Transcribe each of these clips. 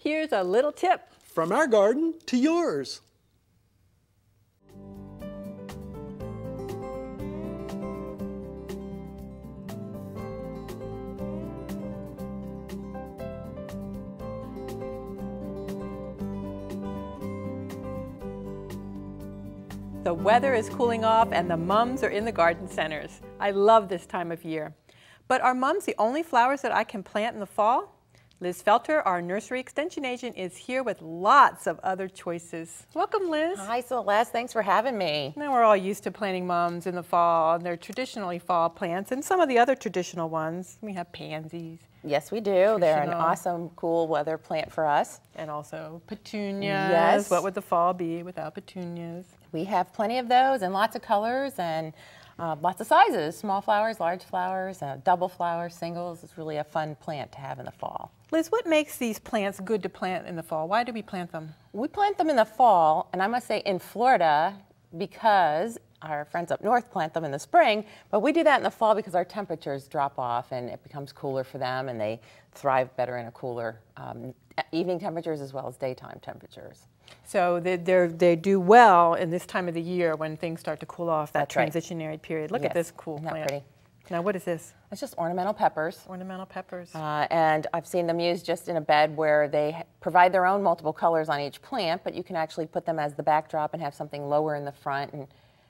Here's a little tip. From our garden to yours. The weather is cooling off and the mums are in the garden centers. I love this time of year. But are mums the only flowers that I can plant in the fall? Liz Felter, our nursery extension agent, is here with lots of other choices. Welcome, Liz. Hi, Celeste. Thanks for having me. Now we're all used to planting mums in the fall, and they're traditionally fall plants, and some of the other traditional ones. We have pansies. Yes, we do. They're an awesome, cool weather plant for us. And also petunias. Yes. What would the fall be without petunias? We have plenty of those and lots of colors and lots of sizes. Small flowers, large flowers, double flowers, singles. It's really a fun plant to have in the fall. Liz, what makes these plants good to plant in the fall? Why do we plant them? We plant them in the fall, and I must say in Florida, because our friends up north plant them in the spring, but we do that in the fall because our temperatures drop off and it becomes cooler for them, and they thrive better in a cooler evening temperatures as well as daytime temperatures. So they do well in this time of the year when things start to cool off, that That's right. transitionary period. Look at this cool Isn't that plant. pretty? Now, what is this? It's just ornamental peppers. Ornamental peppers. And I've seen them used just in a bed where they provide their own multiple colors on each plant, but you can actually put them as the backdrop and have something lower in the front, and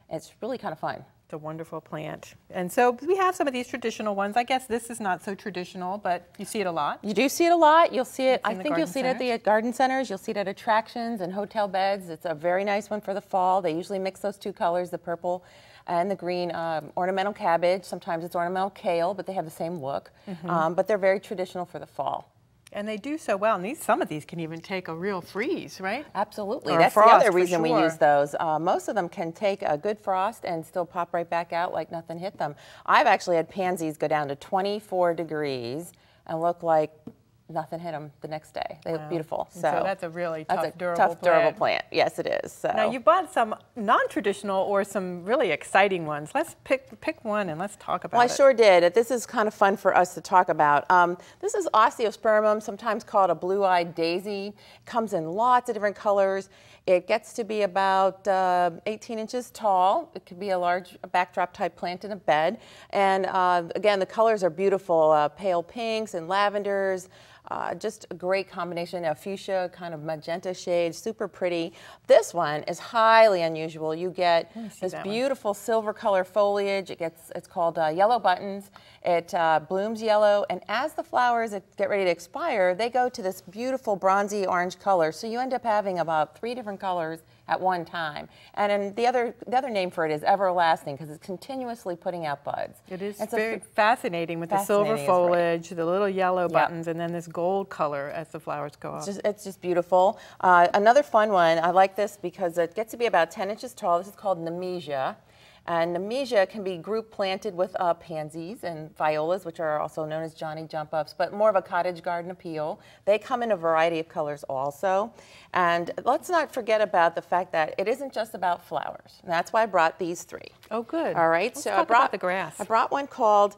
it's really kind of fun. It's a wonderful plant. And so we have some of these traditional ones. I guess this is not so traditional, but you see it a lot. You do see it a lot. You'll see it, I think you'll garden see it at the garden centers. You'll see it at attractions and hotel beds. It's a very nice one for the fall. They usually mix those two colors, the purple and the green. Ornamental cabbage, sometimes it's ornamental kale, but they have the same look. But they're very traditional for the fall. And they do so well. And some of these can even take a real freeze, right? Absolutely. Or That's the frost, other for reason we sure. use those. Most of them can take a good frost and still pop right back out like nothing hit them. I've actually had pansies go down to 24 degrees and look like nothing hit them the next day. They look beautiful. So that's a really tough, durable plant. Yes, it is. So. Now, you bought some non-traditional or some really exciting ones. Let's pick one and let's talk about it. Well, I sure did. This is kind of fun for us to talk about. This is Osteospermum, sometimes called a blue-eyed daisy. It comes in lots of different colors. It gets to be about 18 inches tall. It could be a large backdrop type plant in a bed. And again, the colors are beautiful, pale pinks and lavenders. Just a great combination of fuchsia, kind of magenta shade, super pretty. This one is highly unusual. You get this beautiful silver color foliage. It's called yellow buttons. It blooms yellow, and as the flowers get ready to expire, they go to this beautiful bronzy orange color. So you end up having about 3 different colors at one time. And then the other name for it is everlasting because it's continuously putting out buds. It is very fascinating with the silver foliage, the little yellow buttons, and then this gold color as the flowers go up. It's just beautiful. Another fun one, I like this because it gets to be about 10 inches tall. This is called Nemesia. And Nemesia can be group planted with pansies and violas, which are also known as Johnny jump-ups, but more of a cottage garden appeal. They come in a variety of colors also. And let's not forget about the fact that it isn't just about flowers. And that's why I brought these 3. Oh, good. All right. Let's talk about the grass. I brought one called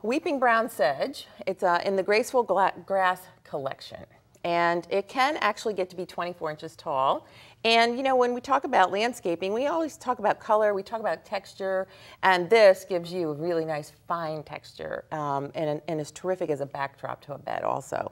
Weeping Brown Sedge. It's in the Graceful Grass collection. And it can actually get to be 24 inches tall. And, you know, when we talk about landscaping, we always talk about color, we talk about texture, and this gives you a really nice fine texture and is terrific as a backdrop to a bed also.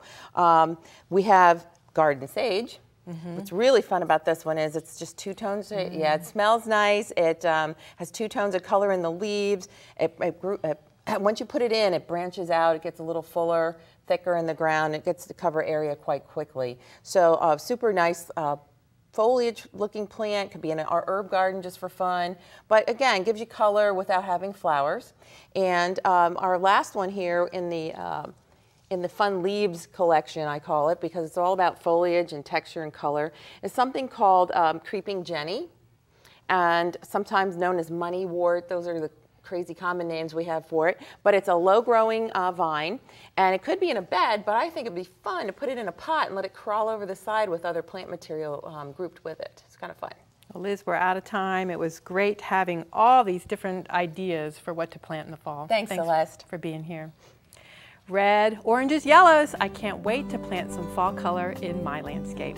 We have garden sage. What's really fun about this one is it's just 2 tones. Yeah, it smells nice. It has 2 tones of color in the leaves. Once you put it in, it branches out. It gets a little fuller, thicker in the ground. It gets to cover area quite quickly. So super nice foliage looking plant. Could be in our herb garden just for fun. But again, gives you color without having flowers. And our last one here in the Fun Leaves collection, I call it, because it's all about foliage and texture and color, is something called Creeping Jenny, and sometimes known as moneywort. Those are the crazy common names we have for it, but it's a low-growing vine, and it could be in a bed, but I think it'd be fun to put it in a pot and let it crawl over the side with other plant material grouped with it. It's kind of fun. Well, Liz, we're out of time. It was great having all these different ideas for what to plant in the fall. Thanks Celeste. for being here. Red, oranges, yellows. I can't wait to plant some fall color in my landscape.